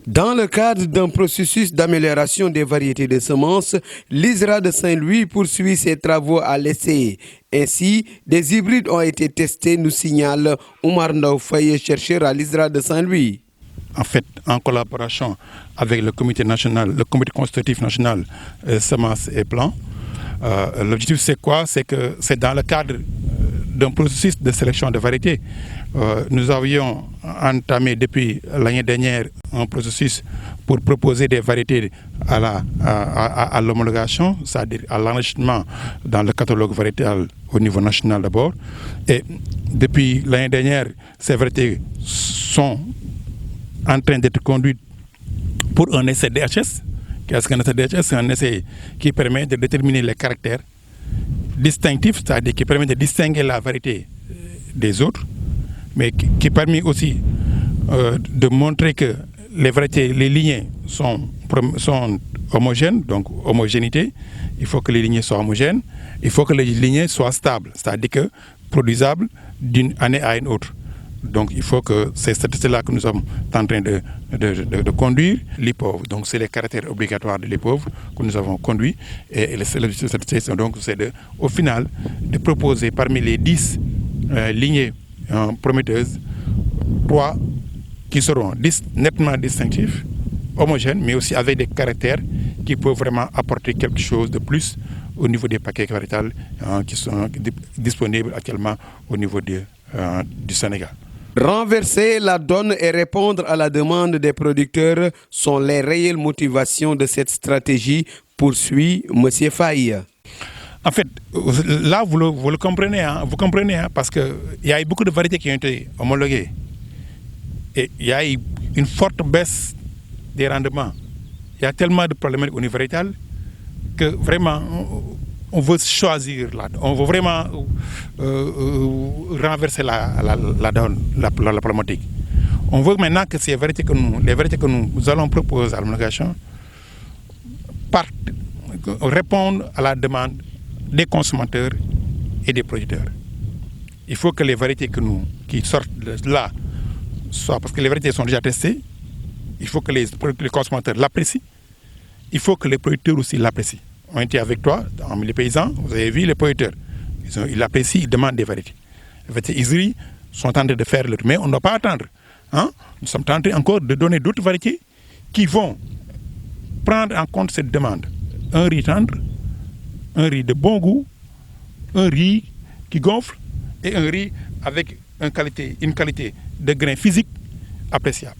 Dans le cadre d'un processus d'amélioration des variétés de semences, l'ISRA de Saint-Louis poursuit ses travaux à l'essai. Ainsi, des hybrides ont été testés, nous signale Oumar Ndao Faye, chercheur à l'ISRA de Saint-Louis. En fait, en collaboration avec le comité consultatif national semences et plants, l'objectif c'est quoi? C'est que c'est dans le cadre d'un processus de sélection de variétés. Nous avions entamé depuis l'année dernière un processus pour proposer des variétés à l'homologation, c'est-à-dire à l'enregistrement dans le catalogue variétal au niveau national d'abord. Et depuis l'année dernière, ces variétés sont en train d'être conduites pour un essai DHS. Qu'est-ce qu'un essai DHS? C'est un essai qui permet de déterminer les caractères distinctifs, c'est-à-dire qui permet de distinguer la variété des autres, mais qui permet aussi de montrer que les variétés, les lignées sont homogènes, donc homogénéité. Il faut que les lignées soient homogènes, il faut que les lignées soient stables, c'est-à-dire que produisables d'une année à une autre. Donc il faut que c'est là que nous sommes en train de conduire l'IPOV. Donc c'est les caractères obligatoires de l'IPOV que nous avons conduit. Et l'objectif de cette session, donc, c'est au final de proposer parmi les 10 lignées prometteuses, 3 qui seront nettement distinctifs, homogènes, mais aussi avec des caractères qui peuvent vraiment apporter quelque chose de plus au niveau des paquets variétals qui sont disponibles actuellement au niveau du Sénégal. Renverser la donne et répondre à la demande des producteurs sont les réelles motivations de cette stratégie, poursuit M. Faye. En fait, là, vous le comprenez, parce qu'il y a eu beaucoup de variétés qui ont été homologuées. Et il y a eu une forte baisse des rendements. Il y a tellement de problèmes au niveau variétal que vraiment, on veut choisir, on veut vraiment renverser la donne, la problématique. On veut maintenant que les variétés que nous allons proposer à l'homologation répondent à la demande des consommateurs et des producteurs. Il faut que les variétés qui sortent de là soient, parce que les variétés sont déjà testées, il faut que les consommateurs l'apprécient, il faut que les producteurs aussi l'apprécient. On était avec toi, les paysans, vous avez vu les producteurs. Ils apprécient, ils demandent des variétés. Les variétés ISRI sont en train de faire leur... Mais on ne doit pas attendre. Nous sommes en train encore de donner d'autres variétés qui vont prendre en compte cette demande. Un riz tendre, un riz de bon goût, un riz qui gonfle et un riz avec une qualité de grain physique appréciable.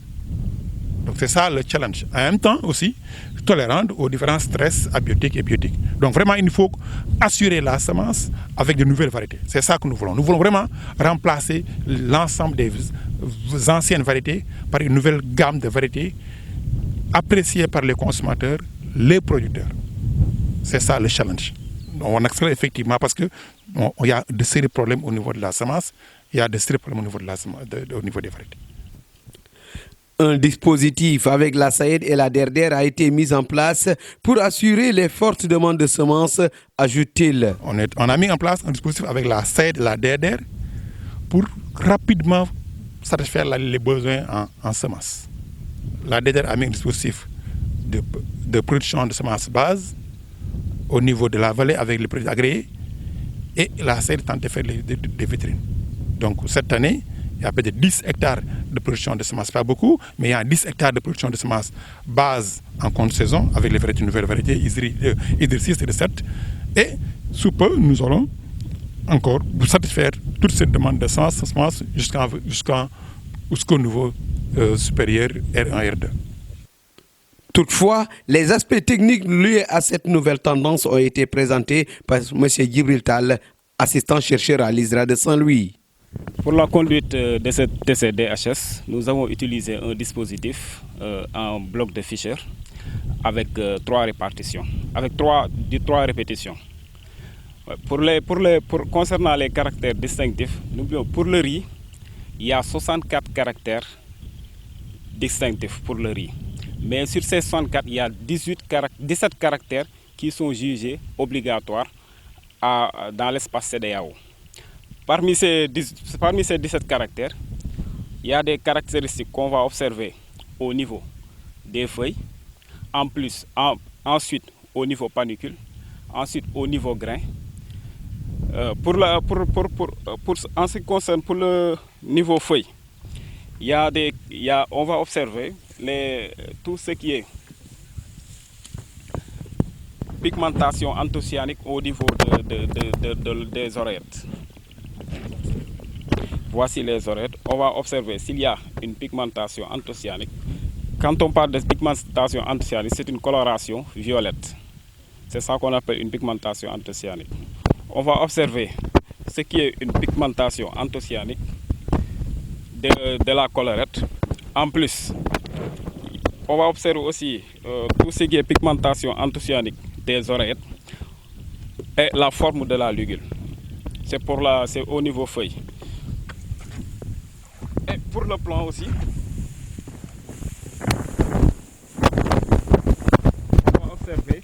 Donc c'est ça le challenge. En même temps aussi, tolérante aux différents stress abiotiques et biotiques. Donc vraiment, il faut assurer la semence avec de nouvelles variétés. C'est ça que nous voulons. Nous voulons vraiment remplacer l'ensemble des anciennes variétés par une nouvelle gamme de variétés appréciées par les consommateurs, les producteurs. C'est ça le challenge. On accélère effectivement parce qu'il y a de sérieux problèmes au niveau de la semence, il y a de sérieux problèmes au niveau, au niveau des variétés. Un dispositif avec la SAED et la DERDER a été mis en place pour assurer les fortes demandes de semences, ajoute-t-il. On a mis en place un dispositif avec la SAED et la DERDER pour rapidement satisfaire les besoins en semences. La DERDER a mis un dispositif de production de semences base au niveau de la vallée avec les produits agréés et la SAED tente de faire des vitrines. Donc cette année, il y a peut-être 10 hectares de production de semences, pas beaucoup, mais il y a 10 hectares de production de semences base en contre-saison avec les nouvelles variétés ISRI 6 et 7. Et sous peu, nous allons encore satisfaire toute cette demande de semences jusqu'au niveau supérieur R1, R2. Toutefois, les aspects techniques liés à cette nouvelle tendance ont été présentés par M. Djibril Tal, assistant chercheur à l'ISRA de Saint-Louis. Pour la conduite de ces DHS, nous avons utilisé un dispositif en bloc de Fischer avec 3 répartitions, avec 3 répétitions. Concernant les caractères distinctifs, pour le riz, il y a 64 caractères distinctifs pour le riz. Mais sur ces 64, il y a 17 caractères qui sont jugés obligatoires dans l'espace CEDEAO. Parmi ces 17 caractères, il y a des caractéristiques qu'on va observer au niveau des feuilles, en plus, ensuite au niveau panicule, ensuite au niveau grain. En ce qui concerne pour le niveau feuille, on va observer tout ce qui est pigmentation anthocyannique au niveau des oreillettes. Voici les oreillettes. On va observer s'il y a une pigmentation anthocyannique. Quand on parle de pigmentation anthocyannique, c'est une coloration violette. C'est ça qu'on appelle une pigmentation anthocyannique. On va observer ce qui est une pigmentation anthocyannique de la collerette. En plus, on va observer aussi tout ce qui est pigmentation anthocyannique des oreillettes et la forme de la ligule. C'est au niveau feuille. Et pour le plan aussi, on va observer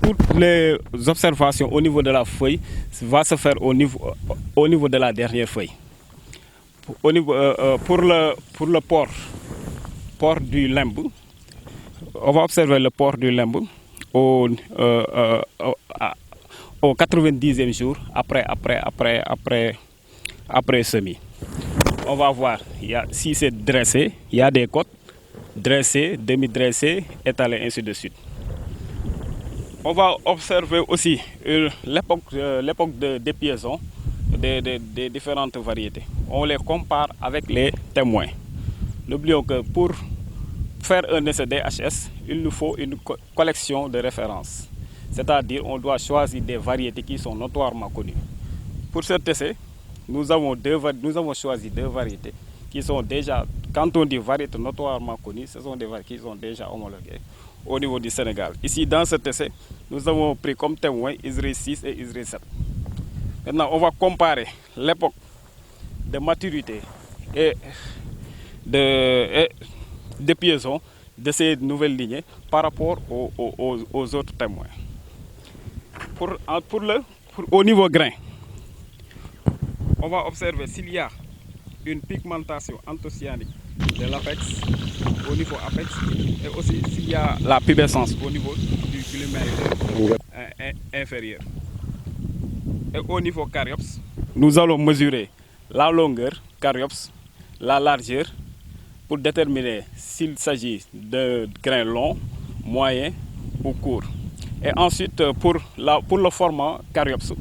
toutes les observations au niveau de la feuille va se faire au niveau de la dernière feuille. Pour le port du limbe, on va observer le port du limbe au 90e jour après semis. On va voir si c'est dressé, il y a des côtes dressées, demi-dressées, étalées, ainsi de suite. On va observer aussi l'époque de dépiaison des différentes variétés. On les compare avec les témoins. N'oublions que pour faire un essai DHS, il nous faut une collection de références. C'est-à-dire on doit choisir des variétés qui sont notoirement connues. Pour cet essai, nous avons choisi deux variétés qui sont déjà, quand on dit variétés notoirement connues, ce sont des variétés qui sont déjà homologuées au niveau du Sénégal. Ici, dans cet essai, nous avons pris comme témoin ISRI 6 et ISRI 7. Maintenant, on va comparer l'époque de maturité et de piaison de ces nouvelles lignées par rapport aux autres témoins. Au niveau grain, on va observer s'il y a une pigmentation anthocyannique de l'apex, au niveau apex, et aussi s'il y a la pubescence au niveau du glumérulo inférieur. Et au niveau caryops, nous allons mesurer la longueur caryops, la largeur, pour déterminer s'il s'agit de grains longs, moyens ou courts. Et ensuite, pour le format caryops,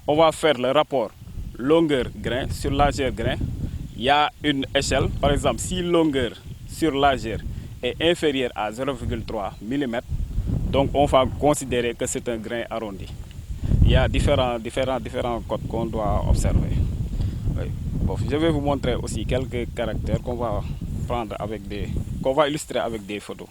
on va faire le rapport longueur-grain sur largeur-grain. Il y a une échelle, par exemple, si longueur sur largeur est inférieure à 0,3 mm, donc on va considérer que c'est un grain arrondi. Il y a différents codes qu'on doit observer. Oui. Bon, je vais vous montrer aussi quelques caractères qu'on va illustrer avec des photos.